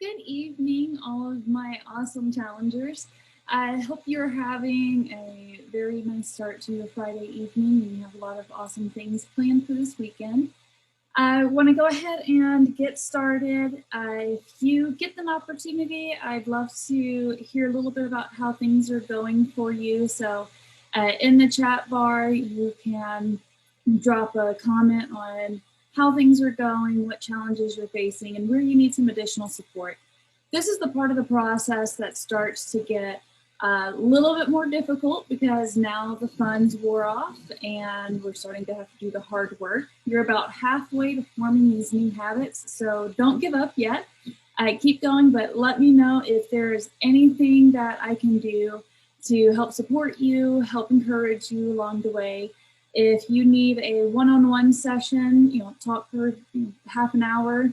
Good evening, all of my awesome challengers. I hope you're having a very nice start to your Friday evening. You have a lot of awesome things planned for this weekend. I want to go ahead and get started. If you get an opportunity, I'd love to hear a little bit about how things are going for you. So in the chat bar, you can drop a comment on how things are going, what challenges you're facing, and where you need some additional support. This is the part of the process that starts to get a little bit more difficult because now the funds wore off and we're starting to have to do the hard work. You're about halfway to forming these new habits, so don't give up yet. Keep going, but let me know if there's anything that I can do to help support you, help encourage you along the way. If you need a one-on-one session, talk for half an hour,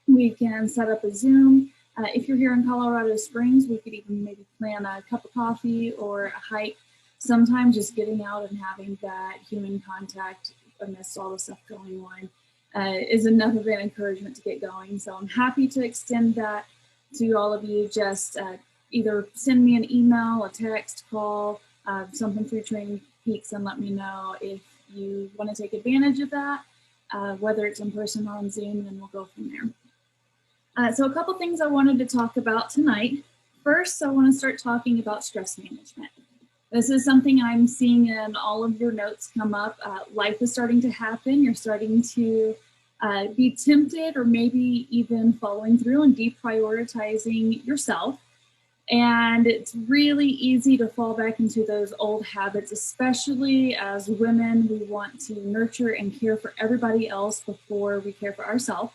we can set up a Zoom. If you're here in Colorado Springs, we could even maybe plan a cup of coffee or a hike. Sometimes just getting out and having that human contact amidst all the stuff going on is enough of an encouragement to get going. So I'm happy to extend that to all of you. Just either send me an email, a text, call, something through Training Peaks, and let me know if you want to take advantage of that, whether it's in person or on Zoom, and we'll go from there. So a couple things I wanted to talk about tonight. First, I want to start talking about stress management. This is something I'm seeing in all of your notes come up. Life is starting to happen. You're starting to be tempted or maybe even following through and deprioritizing yourself. And it's really easy to fall back into those old habits, especially as women. We want to nurture and care for everybody else before we care for ourselves.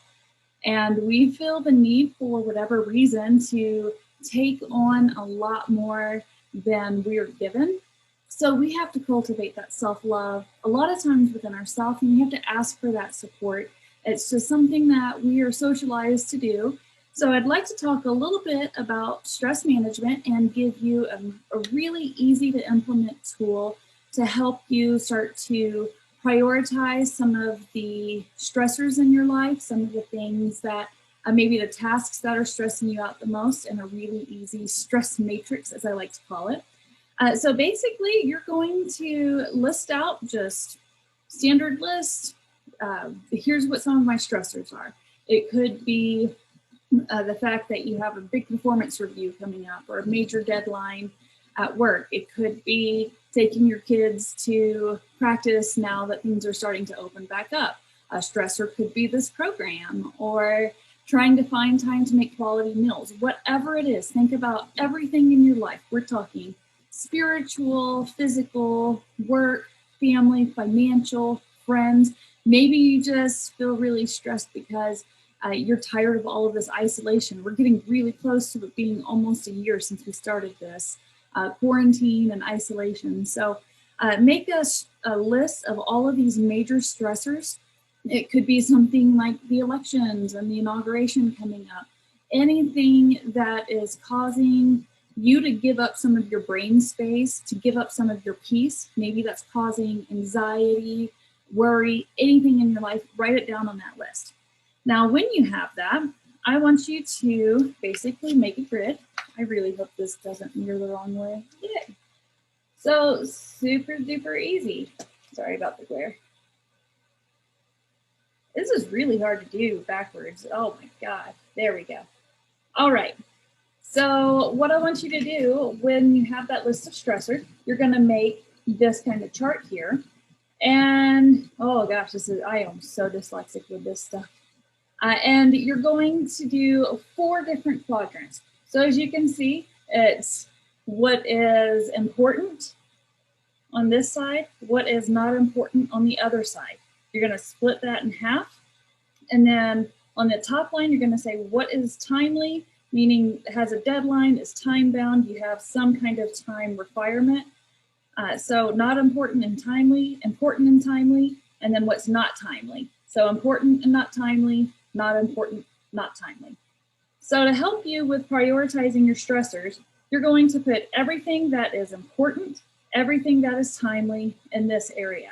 And we feel the need, for whatever reason, to take on a lot more than we are given. So we have to cultivate that self-love a lot of times within ourselves, and we have to ask for that support. It's just something that we are socialized to do. So I'd like to talk a little bit about stress management and give you a really easy to implement tool to help you start to prioritize some of the stressors in your life, some of the things that maybe the tasks that are stressing you out the most, and a really easy stress matrix, as I like to call it. So basically, you're going to list out just standard list. Here's what some of my stressors are. It could be the fact that you have a big performance review coming up or a major deadline at work. It could be taking your kids to practice now that things are starting to open back up. A stressor could be this program, or trying to find time to make quality meals. Whatever it is, think about everything in your life. We're talking spiritual, physical, work, family, financial, friends. Maybe you just feel really stressed because you're tired of all of this isolation. We're getting really close to it being almost a year since we started this quarantine and isolation. So make a list of all of these major stressors. It could be something like the elections and the inauguration coming up. Anything that is causing you to give up some of your brain space, to give up some of your peace. Maybe that's causing anxiety, worry, anything in your life, write it down on that list. Now, when you have that, I want you to basically make a grid. I really hope this doesn't mirror the wrong way. Yay. So super duper easy. Sorry about the glare. This is really hard to do backwards. Oh my God. There we go. All right. So what I want you to do when you have that list of stressors, you're going to make this kind of chart here. And oh gosh, I am so dyslexic with this stuff. And you're going to do 4 different quadrants. So as you can see, it's what is important on this side, what is not important on the other side. You're going to split that in half. And then on the top line, you're going to say what is timely, meaning it has a deadline, is time bound, you have some kind of time requirement. So not important and timely, important and timely, and then what's not timely. So important and not timely, not important, not timely. So to help you with prioritizing your stressors, you're going to put everything that is important, everything that is timely in this area.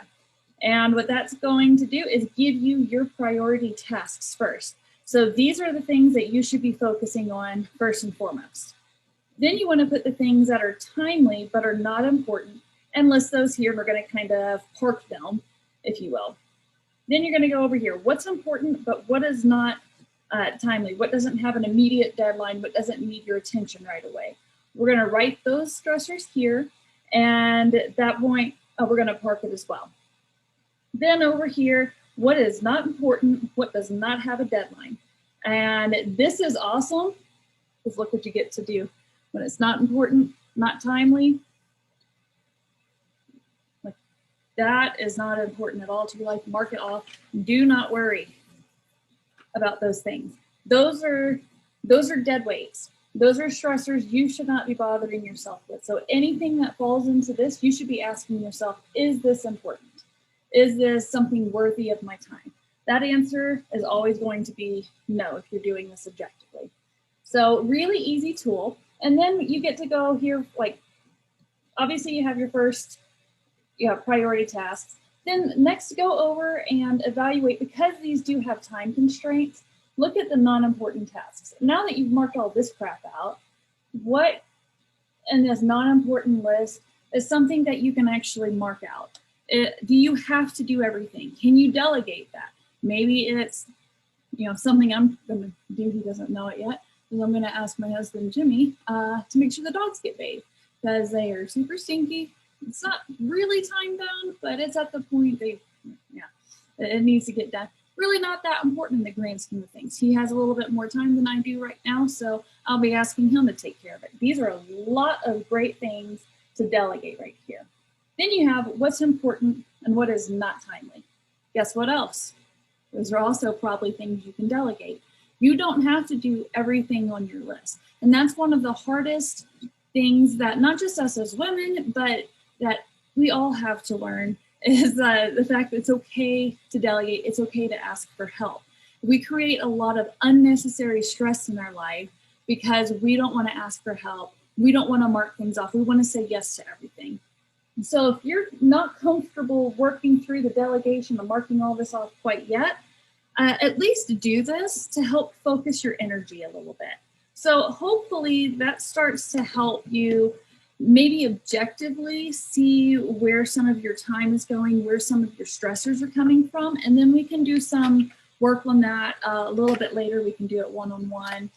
And what that's going to do is give you your priority tasks first. So these are the things that you should be focusing on first and foremost. Then you want to put the things that are timely but are not important and list those here. We're going to kind of park them, if you will. Then you're going to go over here. What's important, but what is not timely? What doesn't have an immediate deadline? What doesn't need your attention right away? We're going to write those stressors here. And at that point, we're going to park it as well. Then over here, what is not important? What does not have a deadline? And this is awesome, because look what you get to do. When it's not important, not timely, like that is not important at all to your life. Mark it off. Do not worry about those things. Those are dead weights. Those are stressors you should not be bothering yourself with. So anything that falls into this, you should be asking yourself, is this important? Is this something worthy of my time? That answer is always going to be no if you're doing this objectively. So really easy tool. And then you get to go here, like obviously you have your first priority tasks. Then next go over and evaluate, because these do have time constraints, look at the non-important tasks. Now that you've marked all this crap out, what in this non-important list is something that you can actually mark out? Do you have to do everything? Can you delegate that? Maybe it's something I'm going to do. He doesn't know it yet. And I'm going to ask my husband, Jimmy, to make sure the dogs get bathed, because they are super stinky. It's not really time bound, but it's at the point it needs to get done. Really not that important in the grand scheme of things. He has a little bit more time than I do right now, so I'll be asking him to take care of it. These are a lot of great things to delegate right here. Then you have what's important and what is not timely. Guess what else? Those are also probably things you can delegate. You don't have to do everything on your list. And that's one of the hardest things that not just us as women, but that we all have to learn, is the fact that it's okay to delegate. It's okay to ask for help. We create a lot of unnecessary stress in our life because we don't want to ask for help. We don't want to mark things off. We want to say yes to everything. So if you're not comfortable working through the delegation or marking all this off quite yet, at least do this to help focus your energy a little bit. So hopefully that starts to help you maybe objectively see where some of your time is going, where some of your stressors are coming from, and then we can do some work on that a little bit later. We can do it one-on-one,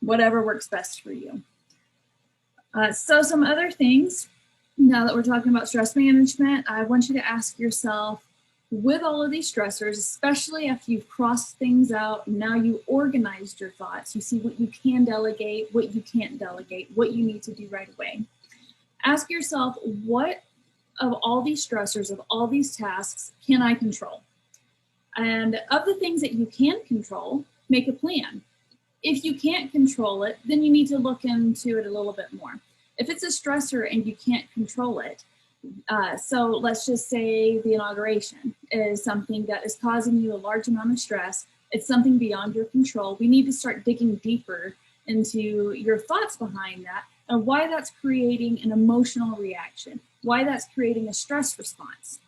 whatever works best for you. So some other things, now that we're talking about stress management, I want you to ask yourself, with all of these stressors, especially after you've crossed things out, now you organized your thoughts, you see what you can delegate, what you can't delegate, what you need to do right away. Ask yourself, what of all these stressors, of all these tasks, can I control? And of the things that you can control, make a plan. If you can't control it, then you need to look into it a little bit more. If it's a stressor and you can't control it, so let's just say the inauguration is something that is causing you a large amount of stress. It's something beyond your control. We need to start digging deeper into your thoughts behind that and why that's creating an emotional reaction, why that's creating a stress response.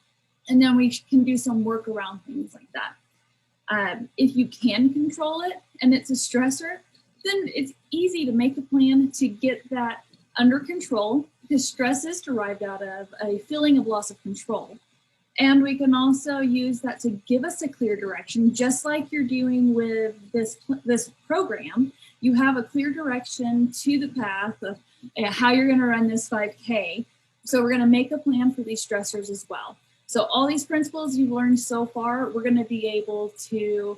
And then we can do some work around things like that. If you can control it and it's a stressor, then it's easy to make a plan to get that under control, because stress is derived out of a feeling of loss of control. And we can also use that to give us a clear direction, just like you're doing with this program. You have a clear direction to the path of how you're going to run this 5K. So we're going to make a plan for these stressors as well. So all these principles you've learned so far, we're going to be able to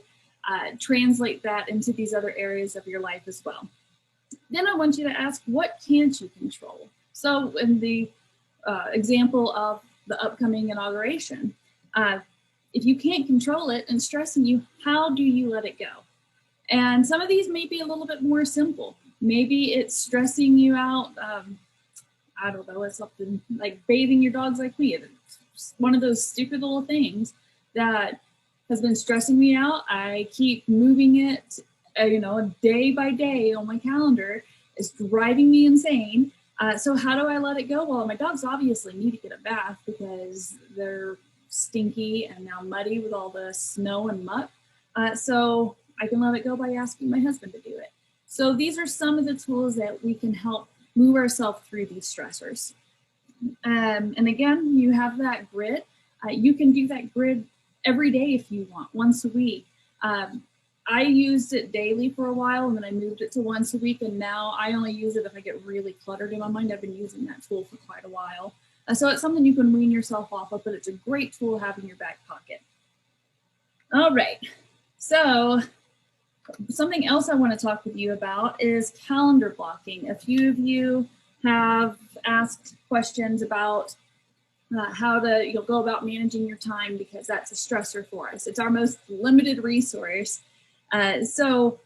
translate that into these other areas of your life as well. Then I want you to ask, what can't you control? So in the example of the upcoming inauguration, if you can't control it and stressing you, how do you let it go? And some of these may be a little bit more simple. Maybe it's stressing you out. I don't know, it's something like bathing your dogs like me. It's one of those stupid little things that has been stressing me out. I keep moving it, day by day on my calendar. It's driving me insane. So how do I let it go? Well, my dogs obviously need to get a bath because they're stinky and now muddy with all the snow and muck. So I can let it go by asking my husband to do it. So these are some of the tools that we can help move ourselves through these stressors. And again, you have that grid. You can do that grid every day if you want, once a week. I used it daily for a while, and then I moved it to once a week, and now I only use it if I get really cluttered in my mind. I've been using that tool for quite a while. So it's something you can wean yourself off of, but it's a great tool to have in your back pocket. All right, so something else I want to talk with you about is calendar blocking. A few of you have asked questions about how to go about managing your time, because that's a stressor for us. It's our most limited resource. So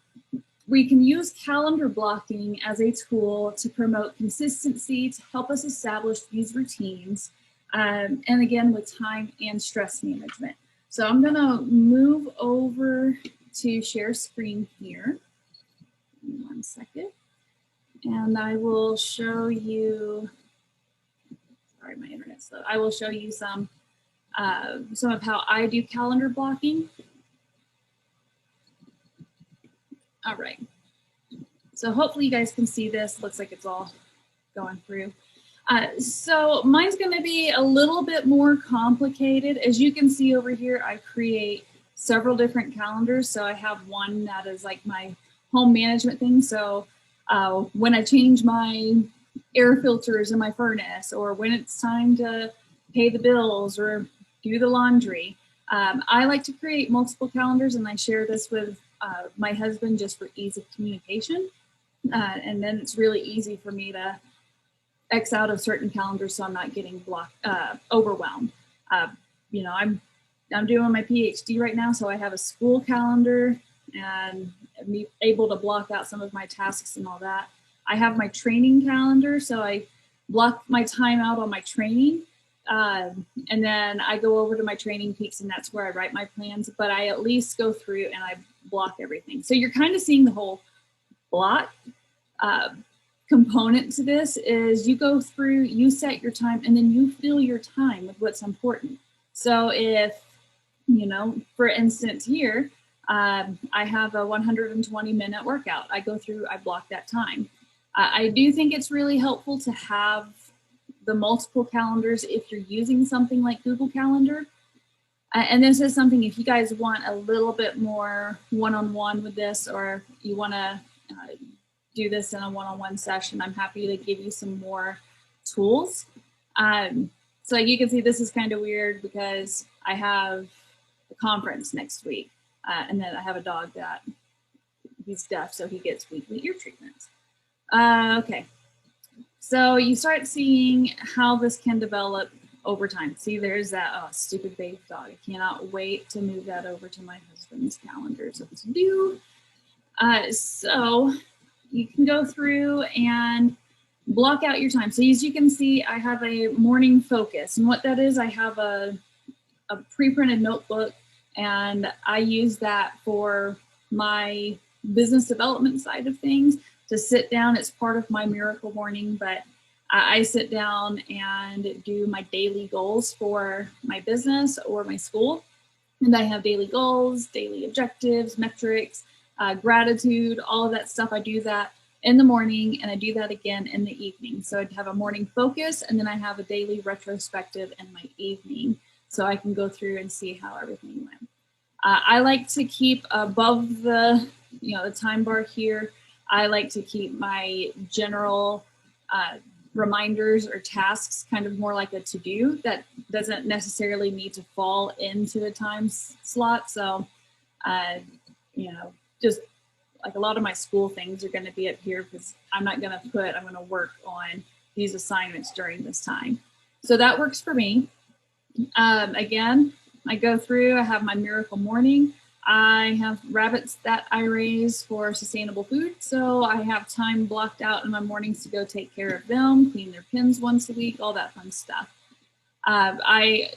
we can use calendar blocking as a tool to promote consistency, to help us establish these routines, and again, with time and stress management. So I'm going to move over to share screen here. Give me 1 second. And I will show you, sorry, my internet's slow. I will show you some of how I do calendar blocking. All right. So hopefully you guys can see this. Looks like it's all going through. So mine's going to be a little bit more complicated. As you can see over here, I create several different calendars. So I have one that is like my home management thing. So when I change my air filters in my furnace, or when it's time to pay the bills or do the laundry, I like to create multiple calendars, and I share this with my husband just for ease of communication. And then it's really easy for me to X out of certain calendars so I'm not getting overwhelmed. You know, I'm doing my PhD right now, so I have a school calendar and I'm able to block out some of my tasks and all that. I have my training calendar, so I block my time out on my training. And then I go over to my training peaks, and that's where I write my plans, but I at least go through and I block everything. So you're kind of seeing the whole block component to this. Is you go through, you set your time, and then you fill your time with what's important. So if, you know, for instance here, I have a 120-minute workout. I go through, I block that time. I do think it's really helpful to have the multiple calendars if you're using something like Google Calendar. And this is something, if you guys want a little bit more one-on-one with this, or you want to do this in a one-on-one session, I'm happy to give you some more tools. So you can see this is kind of weird because I have a conference next week, and then I have a dog that he's deaf, so he gets weekly ear treatments. Okay, so you start seeing how this can develop over time. See, there's that stupid baby dog. I cannot wait to move that over to my husband's calendar so to do. So you can go through and block out your time. So as you can see, I have a morning focus, and what that is, I have a pre-printed notebook, and I use that for my business development side of things to sit down. It's part of my miracle morning, but I sit down and do my daily goals for my business or my school. And I have daily goals, daily objectives, metrics, gratitude, all of that stuff. I do that in the morning, and I do that again in the evening. So I'd have a morning focus, and then I have a daily retrospective in my evening, so I can go through and see how everything went. I like to keep above the, the time bar here, I like to keep my general reminders or tasks kind of more like a to-do that doesn't necessarily need to fall into a time slot. So, just like a lot of my school things are going to be up here because I'm going to work on these assignments during this time. So that works for me. Again, I go through, I have my miracle morning. I have rabbits that I raise for sustainable food. So I have time blocked out in my mornings to go take care of them, clean their pens once a week, all that fun stuff. I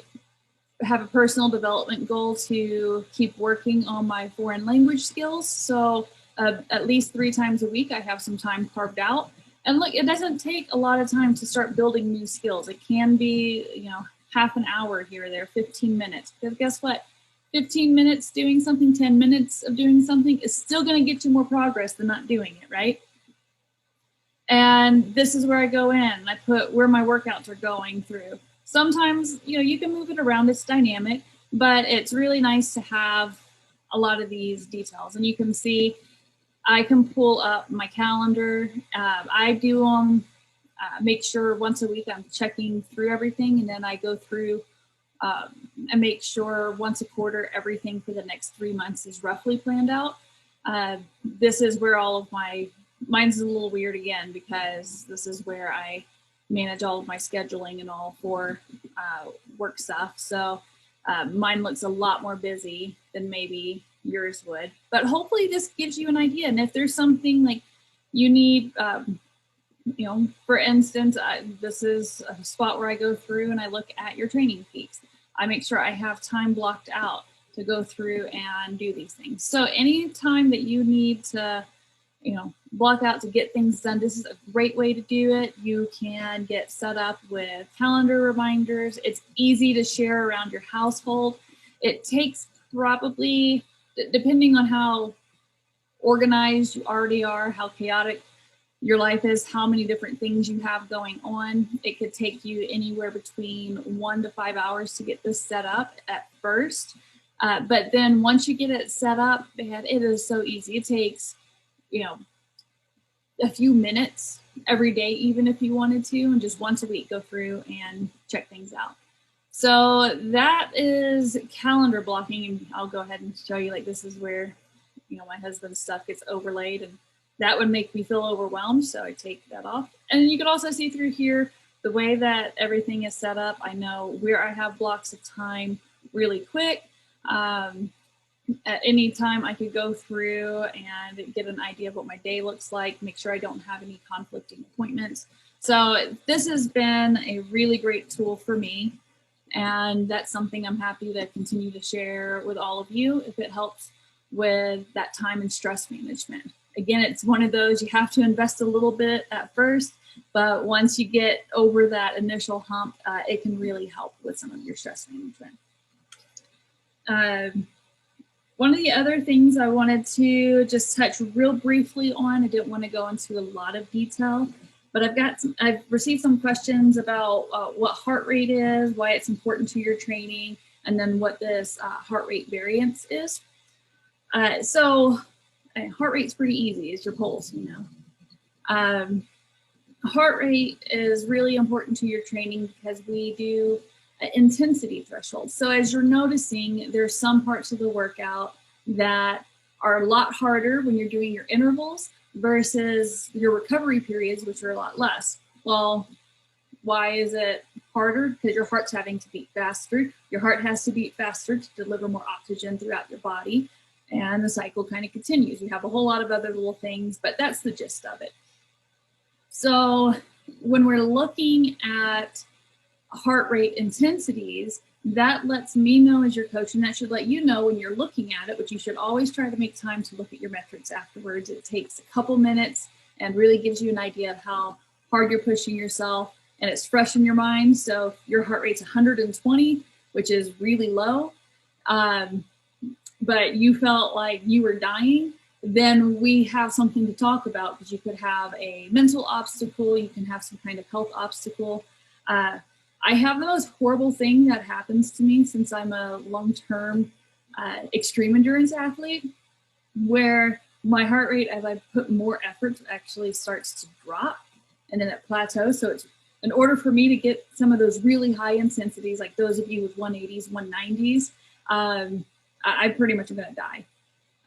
have a personal development goal to keep working on my foreign language skills. So at least 3 times a week, I have some time carved out. And look, it doesn't take a lot of time to start building new skills. It can be, half an hour here or there, 15 minutes. Because guess what? 15 minutes doing something, 10 minutes of doing something is still going to get you more progress than not doing it, right? And this is where I go in. I put where my workouts are going through. Sometimes, you can move it around. It's dynamic, but it's really nice to have a lot of these details. And you can see, I can pull up my calendar. I do them, make sure once a week I'm checking through everything. And then I go through and make sure once a quarter, everything for the next 3 months is roughly planned out. This is where all of mine's a little weird again, because this is where I manage all of my scheduling and all for work stuff. So mine looks a lot more busy than maybe yours would, but hopefully this gives you an idea. And if there's something like you need, for instance, this is a spot where I go through and I look at your training peaks. I make sure I have time blocked out to go through and do these things. So any time that you need to, block out to get things done, this is a great way to do it. You can get set up with calendar reminders. It's easy to share around your household. It takes probably, depending on how organized you already are, how chaotic your life is, how many different things you have going on, it could take you anywhere between 1 to 5 hours to get this set up at first. But then once you get it set up, it is so easy. It takes, a few minutes every day, even if you wanted to, and just once a week go through and check things out. So that is calendar blocking. And I'll go ahead and show you, like, this is where, my husband's stuff gets overlaid, and that would make me feel overwhelmed. So I take that off. And you can also see through here, the way that everything is set up. I know where I have blocks of time really quick. At any time I could go through and get an idea of what my day looks like, make sure I don't have any conflicting appointments. So this has been a really great tool for me. And that's something I'm happy to continue to share with all of you if it helps with that time and stress management. Again, it's one of those, you have to invest a little bit at first, but once you get over that initial hump, it can really help with some of your stress management. One of the other things I wanted to just touch real briefly on, I didn't want to go into a lot of detail, but I've received some questions about what heart rate is, why it's important to your training, and then what this heart rate variance is. So heart rate's pretty easy. It's your pulse, Heart rate is really important to your training because we do intensity thresholds. So as you're noticing, there's some parts of the workout that are a lot harder when you're doing your intervals versus your recovery periods, which are a lot less. Well, why is it harder? Because your heart's having to beat faster. Your heart has to beat faster to deliver more oxygen throughout your body. And the cycle kind of continues. You have a whole lot of other little things, but that's the gist of it. So when we're looking at heart rate intensities, that lets me know as your coach, and that should let you know when you're looking at it, but you should always try to make time to look at your metrics afterwards. It takes a couple minutes and really gives you an idea of how hard you're pushing yourself, and it's fresh in your mind. So if your heart rate's 120, which is really low, but you felt like you were dying, then we have something to talk about, because you could have a mental obstacle, you can have some kind of health obstacle. I have the most horrible thing that happens to me since I'm a long-term extreme endurance athlete, where my heart rate, as I put more effort, actually starts to drop, and then it plateaus. So it's, in order for me to get some of those really high intensities, like those of you with 180s, 190s, I pretty much am going to die.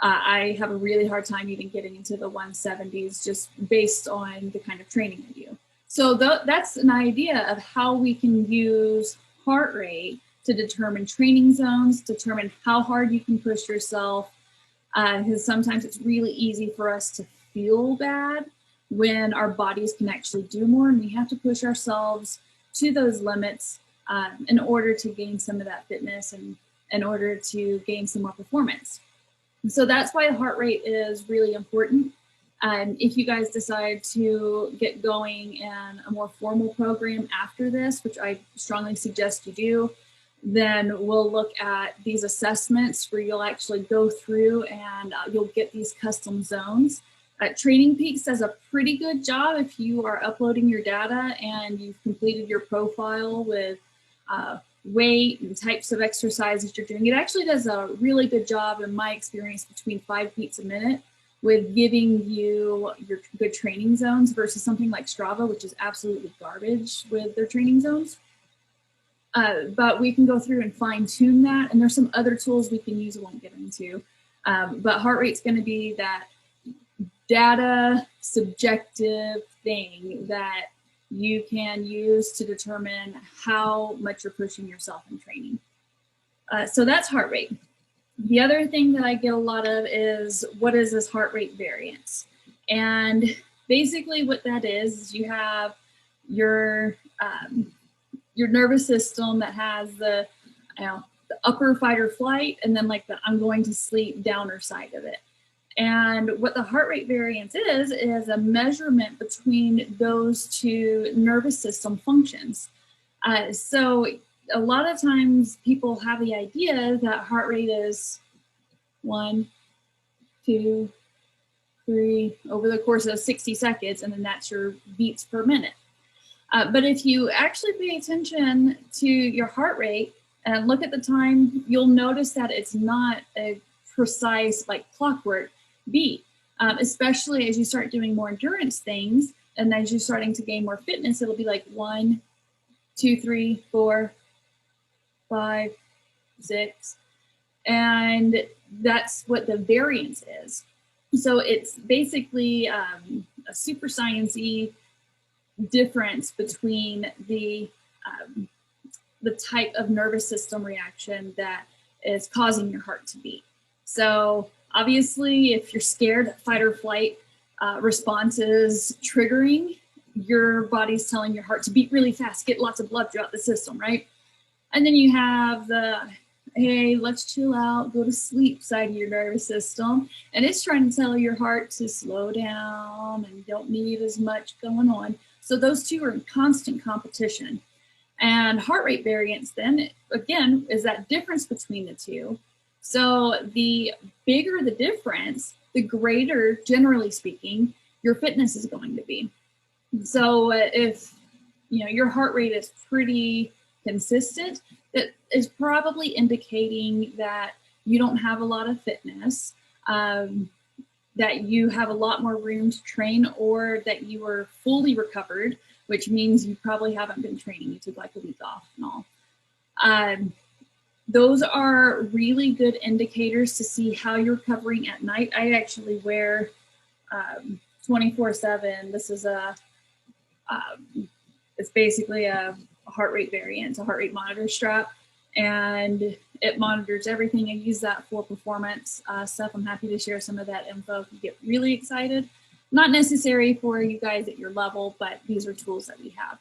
I have a really hard time even getting into the 170s just based on the kind of training I do. So that's an idea of how we can use heart rate to determine training zones, determine how hard you can push yourself, because sometimes it's really easy for us to feel bad when our bodies can actually do more, and we have to push ourselves to those limits in order to gain some of that fitness and in order to gain some more performance. So that's why heart rate is really important. If you guys decide to get going in a more formal program after this, which I strongly suggest you do, then we'll look at these assessments where you'll actually go through and you'll get these custom zones. Training Peaks does a pretty good job if you are uploading your data and you've completed your profile with weight and types of exercises you're doing. It actually does a really good job, in my experience, between 5 beats a minute with giving you your good training zones versus something like Strava, which is absolutely garbage with their training zones. But we can go through and fine tune that. And there's some other tools we can use I won't get into. But heart rate's going to be that data subjective thing that you can use to determine how much you're pushing yourself in training. So that's heart rate. The other thing that I get a lot of is, what is this heart rate variance? And basically what that is you have your nervous system that has the upper fight or flight, and then like the I'm going to sleep downer side of it. And what the heart rate variance is a measurement between those two nervous system functions. So a lot of times people have the idea that heart rate is 1, 2, 3 over the course of 60 seconds, and then that's your beats per minute. But if you actually pay attention to your heart rate and look at the time, you'll notice that it's not a precise, like clockwork beat, especially as you start doing more endurance things. And as you're starting to gain more fitness, it'll be like 1, 2, 3, 4, 5, 6. And that's what the variance is. So it's basically a super science-y difference between the type of nervous system reaction that is causing your heart to beat. So obviously, if you're scared, fight or flight response is triggering. Your body's telling your heart to beat really fast, get lots of blood throughout the system, right? And then you have the, hey, let's chill out, go to sleep side of your nervous system. And it's trying to tell your heart to slow down and you don't need as much going on. So those two are in constant competition. And heart rate variance then, again, is that difference between the two. So the bigger the difference, the greater, generally speaking, your fitness is going to be. So if your heart rate is pretty consistent, that is probably indicating that you don't have a lot of fitness, that you have a lot more room to train, or that you are fully recovered, which means you probably haven't been training. You took like a week off and all. Those are really good indicators to see how you're recovering at night. I actually wear 24/7. This is it's basically a heart rate variance, a heart rate monitor strap, and it monitors everything. I use that for performance stuff. I'm happy to share some of that info if you get really excited. Not necessary for you guys at your level, but these are tools that we have.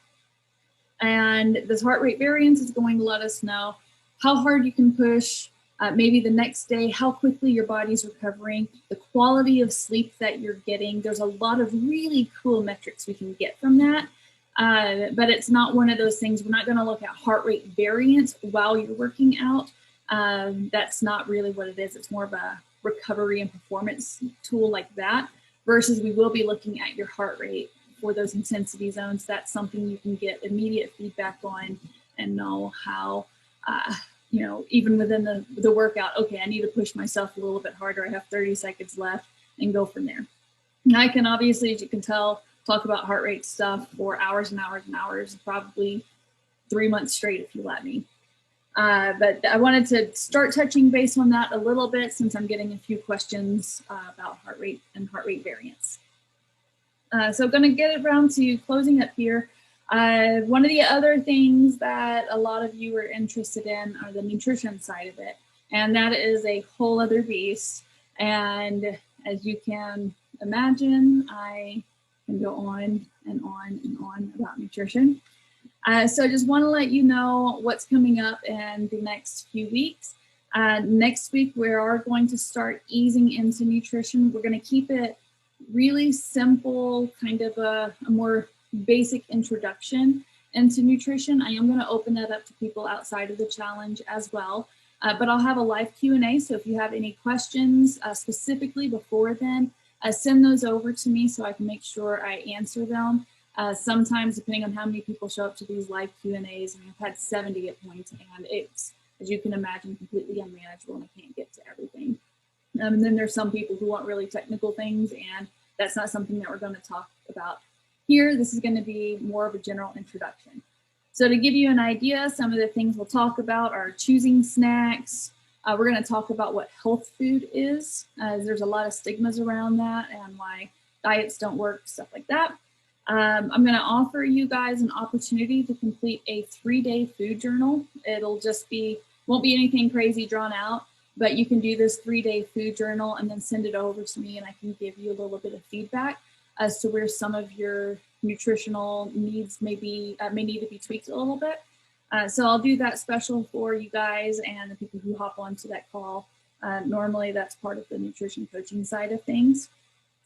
And this heart rate variance is going to let us know how hard you can push, maybe the next day, how quickly your body's recovering, the quality of sleep that you're getting. There's a lot of really cool metrics we can get from that. But it's not one of those things. We're not going to look at heart rate variance while you're working out. That's not really what it is. It's more of a recovery and performance tool like that, versus we will be looking at your heart rate for those intensity zones. That's something you can get immediate feedback on and know how, even within the workout, okay, I need to push myself a little bit harder. I have 30 seconds left, and go from there. And I can obviously, as you can tell, talk about heart rate stuff for hours and hours and hours, probably 3 months straight if you let me. But I wanted to start touching base on that a little bit since I'm getting a few questions about heart rate and heart rate variance. So I'm going to get around to closing up here. One of the other things that a lot of you are interested in are the nutrition side of it. And that is a whole other beast. And as you can imagine, I can go on and on and on about nutrition. So I just want to let you know what's coming up in the next few weeks. Next week, we are going to start easing into nutrition. We're going to keep it really simple, kind of a more basic introduction into nutrition. I am going to open that up to people outside of the challenge as well. But I'll have a live Q&A, so if you have any questions specifically before then, send those over to me so I can make sure I answer them. Sometimes, depending on how many people show up to these live Q&As, I've had 70 at points, and it's, as you can imagine, completely unmanageable, and I can't get to everything. And then there's some people who want really technical things, and that's not something that we're going to talk about here. This is going to be more of a general introduction. So to give you an idea, some of the things we'll talk about are choosing snacks. We're going to talk about what health food is. There's a lot of stigmas around that and why diets don't work, stuff like that. I'm going to offer you guys an opportunity to complete a 3-day food journal. It'll just be, won't be anything crazy drawn out, but you can do this 3-day food journal and then send it over to me, and I can give you a little bit of feedback as to where some of your nutritional needs may need to be tweaked a little bit. So I'll do that special for you guys and the people who hop onto that call. Normally that's part of the nutrition coaching side of things.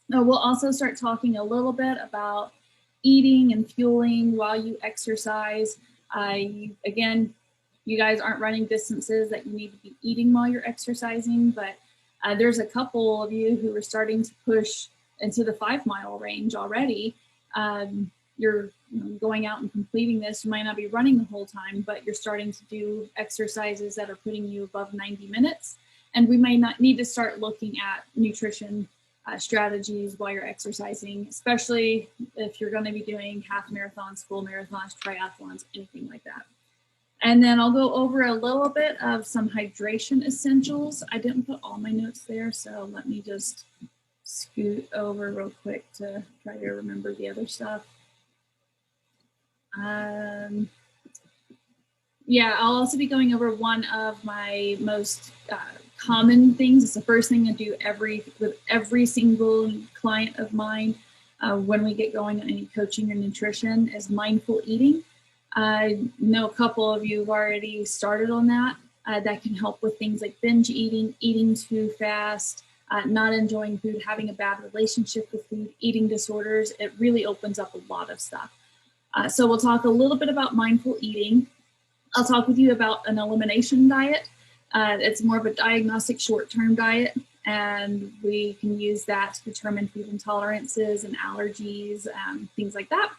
We'll also start talking a little bit about eating and fueling while you exercise. Again, you guys aren't running distances that you need to be eating while you're exercising, but there's a couple of you who are starting to push into the 5-mile range already. You're going out and completing this. You might not be running the whole time, but you're starting to do exercises that are putting you above 90 minutes. And we may not need to start looking at nutrition strategies while you're exercising, especially if you're going to be doing half marathons, full marathons, triathlons, anything like that. And then I'll go over a little bit of some hydration essentials. I didn't put all my notes there, so let me just scoot over real quick to try to remember the other stuff. Yeah, I'll also be going over one of my most common things. It's the first thing I do with every single client of mine when we get going on any coaching or nutrition is mindful eating. I know a couple of you have already started on that. That can help with things like binge eating, eating too fast, not enjoying food, having a bad relationship with food, eating disorders. It really opens up a lot of stuff. So we'll talk a little bit about mindful eating. I'll talk with you about an elimination diet. It's more of a diagnostic short-term diet, and we can use that to determine food intolerances and allergies, things like that.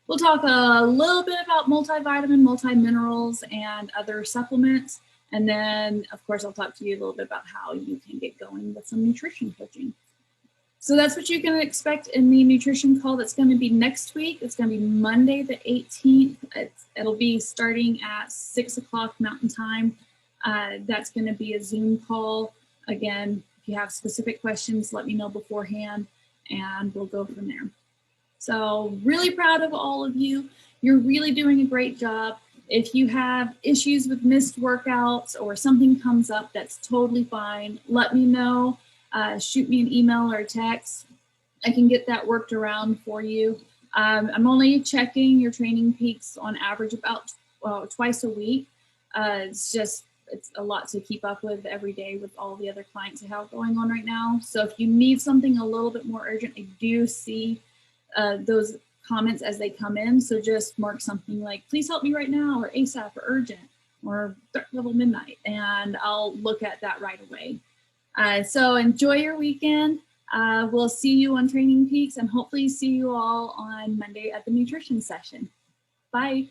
We'll talk a little bit about multivitamin, multiminerals, and other supplements. And then, of course, I'll talk to you a little bit about how you can get going with some nutrition coaching. So that's what you can expect in the nutrition call that's going to be next week. It's going to be Monday the 18th. It'll be starting at 6 o'clock Mountain Time. That's going to be a Zoom call. Again, if you have specific questions, let me know beforehand, and we'll go from there. So really proud of all of you. You're really doing a great job. If you have issues with missed workouts or something comes up, that's totally fine. Let me know. Shoot me an email or a text. I can get that worked around for you. I'm only checking your training peaks on average about twice a week. It's a lot to keep up with every day with all the other clients I have going on right now. So if you need something a little bit more urgent, I do see those comments as they come in. So just mark something like, please help me right now, or ASAP, or urgent, or threat level midnight, and I'll look at that right away. So enjoy your weekend. We'll see you on Training Peaks, and hopefully see you all on Monday at the nutrition session. Bye.